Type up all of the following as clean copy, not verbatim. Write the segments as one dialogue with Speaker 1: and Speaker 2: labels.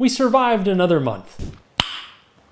Speaker 1: We survived another month.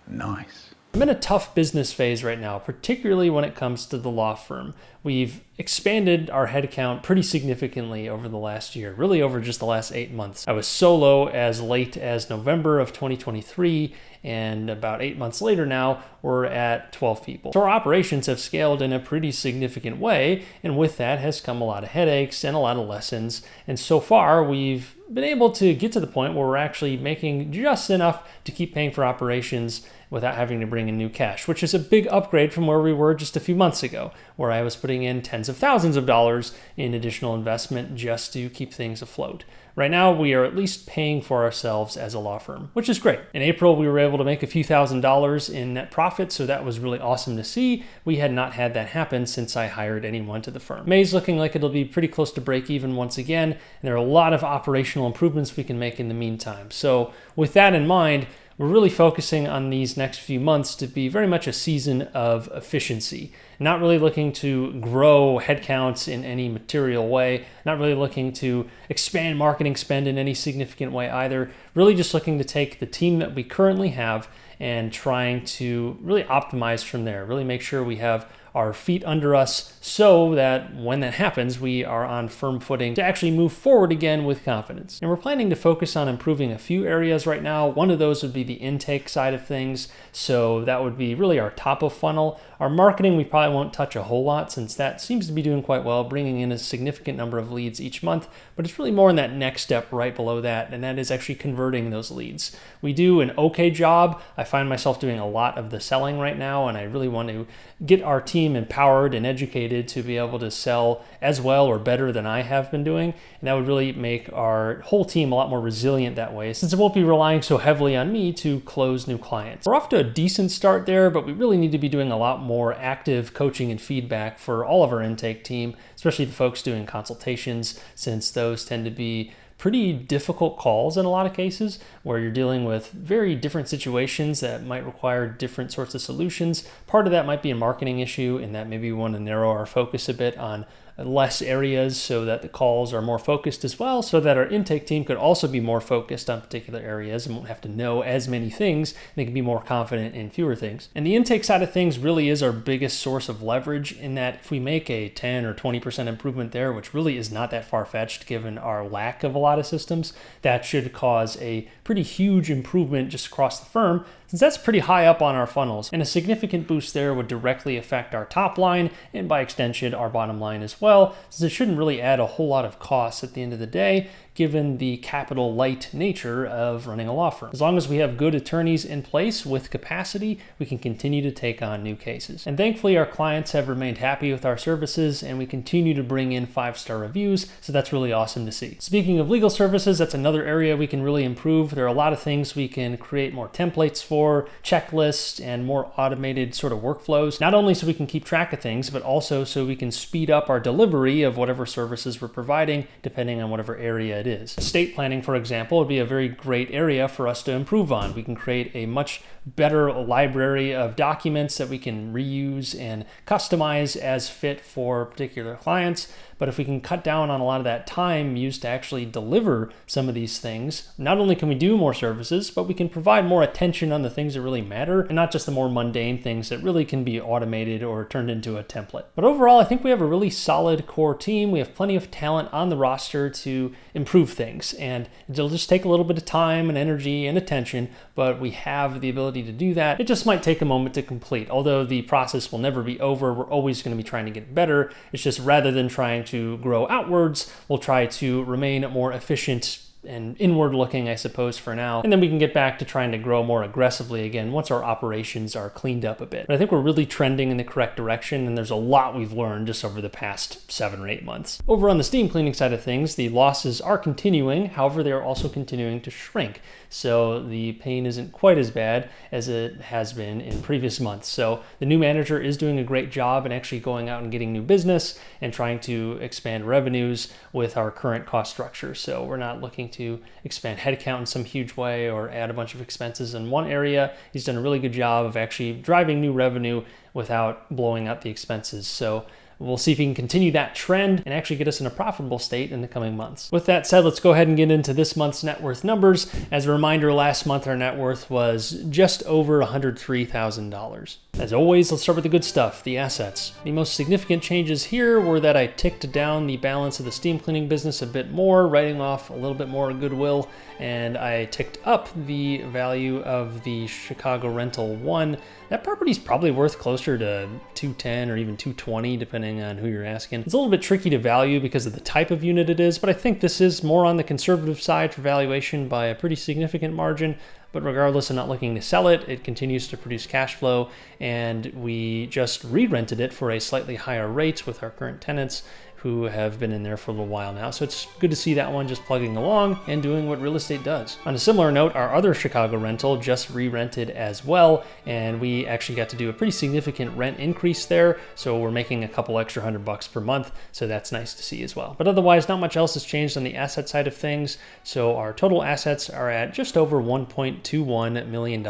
Speaker 2: Nice.
Speaker 1: I'm in a tough business phase right now, particularly when it comes to the law firm. We've expanded our headcount pretty significantly over the last year, really over just the last 8 months. I was solo as late as November of 2023, and about 8 months later now, we're at 12 people. So our operations have scaled in a pretty significant way, and with that has come a lot of headaches and a lot of lessons. And so far, we've been able to get to the point where we're actually making just enough to keep paying for operations without having to bring in new cash, which is a big upgrade from where we were just a few months ago, where I was putting in tens of thousands of dollars in additional investment just to keep things afloat. Right now, we are at least paying for ourselves as a law firm, which is great. In April, we were able to make a few $1,000s in net profit, so that was really awesome to see. We had not had that happen since I hired anyone to the firm. May's looking like it'll be pretty close to break even once again, and there are a lot of operational improvements we can make in the meantime. So with that in mind, we're really focusing on these next few months to be very much a season of efficiency. Not really looking to grow headcounts in any material way, not really looking to expand marketing spend in any significant way either. Really just looking to take the team that we currently have and trying to really optimize from there, really make sure we have our feet under us so that when that happens, we are on firm footing to actually move forward again with confidence. And we're planning to focus on improving a few areas right now. One of those would be the intake side of things. So that would be really our top of funnel. Our marketing, we probably won't touch a whole lot since that seems to be doing quite well, bringing in a significant number of leads each month, but it's really more in that next step right below that, and that is actually converting those leads. We do an okay job. I find myself doing a lot of the selling right now, and I really want to get our team empowered and educated to be able to sell as well or better than I have been doing, and that would really make our whole team a lot more resilient that way, since it won't be relying so heavily on me to close new clients. We're off to a decent start there, but we really need to be doing a lot more active coaching and feedback for all of our intake team, especially the folks doing consultations, since those tend to be pretty difficult calls in a lot of cases where you're dealing with very different situations that might require different sorts of solutions. Part of that might be a marketing issue in that maybe we want to narrow our focus a bit on less areas so that the calls are more focused as well, so that our intake team could also be more focused on particular areas and won't have to know as many things. They can be more confident in fewer things. And the intake side of things really is our biggest source of leverage, in that if we make a 10 or 20% improvement there, which really is not that far-fetched given our lack of a lot of systems, that should cause a pretty huge improvement just across the firm, since that's pretty high up on our funnels, and a significant boost there would directly affect our top line and by extension our bottom line as well, since it shouldn't really add a whole lot of costs at the end of the day, given the capital light nature of running a law firm. As long as we have good attorneys in place with capacity, we can continue to take on new cases. And thankfully, our clients have remained happy with our services, and we continue to bring in 5-star reviews, so that's really awesome to see. Speaking of legal services, that's another area we can really improve. There are a lot of things we can create more templates for, checklists, and more automated sort of workflows, not only so we can keep track of things, but also so we can speed up our delivery of whatever services we're providing, depending on whatever area it is. Estate planning, for example, would be a very great area for us to improve on. We can create a much better library of documents that we can reuse and customize as fit for particular clients. But if we can cut down on a lot of that time used to actually deliver some of these things, not only can we do more services, but we can provide more attention on the things that really matter and not just the more mundane things that really can be automated or turned into a template. But overall, I think we have a really solid core team. We have plenty of talent on the roster to improve things, and it'll just take a little bit of time and energy and attention, but we have the ability to do that. It just might take a moment to complete. Although the process will never be over, we're always going to be trying to get better. It's just rather than trying to grow outwards, we'll try to remain more efficient and inward looking, I suppose, for now. And then we can get back to trying to grow more aggressively again once our operations are cleaned up a bit. But I think we're really trending in the correct direction, and there's a lot we've learned just over the past 7 or 8 months. Over on the steam cleaning side of things, the losses are continuing. However, they are also continuing to shrink. So the pain isn't quite as bad as it has been in previous months. So the new manager is doing a great job in actually going out and getting new business and trying to expand revenues with our current cost structure. So we're not looking to expand headcount in some huge way or add a bunch of expenses in one area. He's done a really good job of actually driving new revenue without blowing out the expenses. So we'll see if we can continue that trend and actually get us in a profitable state in the coming months. With that said, let's go ahead and get into this month's net worth numbers. As a reminder, last month our net worth was just over $103,000. As always, let's start with the good stuff, the assets. The most significant changes here were that I ticked down the balance of the steam cleaning business a bit more, writing off a little bit more goodwill, and I ticked up the value of the Chicago Rental 1. That property's probably worth closer to $210 or even $220, depending on who you're asking. It's a little bit tricky to value because of the type of unit it is, but I think this is more on the conservative side for valuation by a pretty significant margin. But regardless, I'm not looking to sell it. It continues to produce cash flow, and we just re-rented it for a slightly higher rate with our current tenants who have been in there for a little while now. So it's good to see that one just plugging along and doing what real estate does. On a similar note, our other Chicago rental just re-rented as well, and we actually got to do a pretty significant rent increase there. So we're making a couple extra $100 per month. So that's nice to see as well. But otherwise, not much else has changed on the asset side of things. So our total assets are at just over $1.21 million.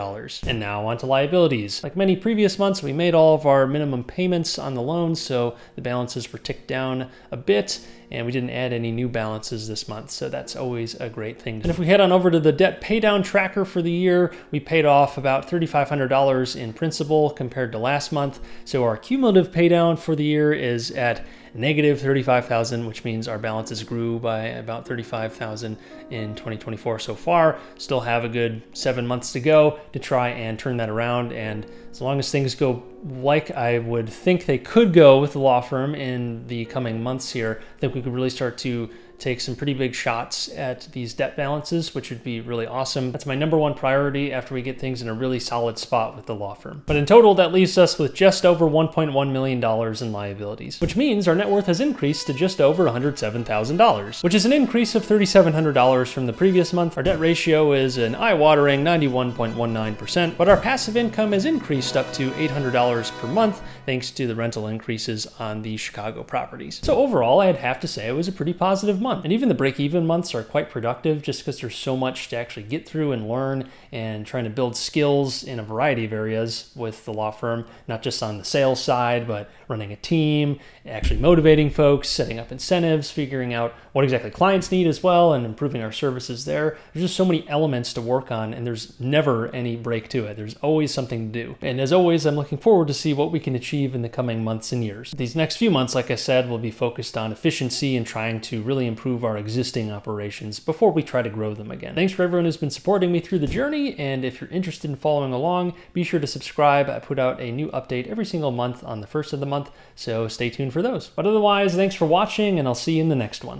Speaker 1: And now on to liabilities. Like many previous months, we made all of our minimum payments on the loans, so the balances were ticked down a bit, and we didn't add any new balances this month, so that's always a great thing. And if we head on over to the debt paydown tracker for the year, we paid off about $3,500 in principal compared to last month, so our cumulative paydown for the year is at negative $35,000, which means our balances grew by about $35,000 in 2024 so far. Still have a good 7 months to go to try and turn that around, and as long as things go like I would think they could go with the law firm in the coming months here, I think we could really start to take some pretty big shots at these debt balances, which would be really awesome. That's my number one priority after we get things in a really solid spot with the law firm. But in total, that leaves us with just over $1.1 million in liabilities, which means our net worth has increased to just over $107,000, which is an increase of $3,700 from the previous month. Our debt ratio is an eye-watering 91.19%, but our passive income has increased up to $800 per month thanks to the rental increases on the Chicago properties. So overall, I'd have to say it was a pretty positive month. And even the break-even months are quite productive just because there's so much to actually get through and learn and trying to build skills in a variety of areas with the law firm, not just on the sales side, but running a team, actually motivating folks, setting up incentives, figuring out what exactly clients need as well, and improving our services there. There's just so many elements to work on, and there's never any break to it. There's always something to do. And as always, I'm looking forward to see what we can achieve in the coming months and years. These next few months, like I said, will be focused on efficiency and trying to really improve our existing operations before we try to grow them again. Thanks for everyone who's been supporting me through the journey, and if you're interested in following along, be sure to subscribe. I put out a new update every single month on the first of the month, so stay tuned for those. But otherwise, thanks for watching, and I'll see you in the next one.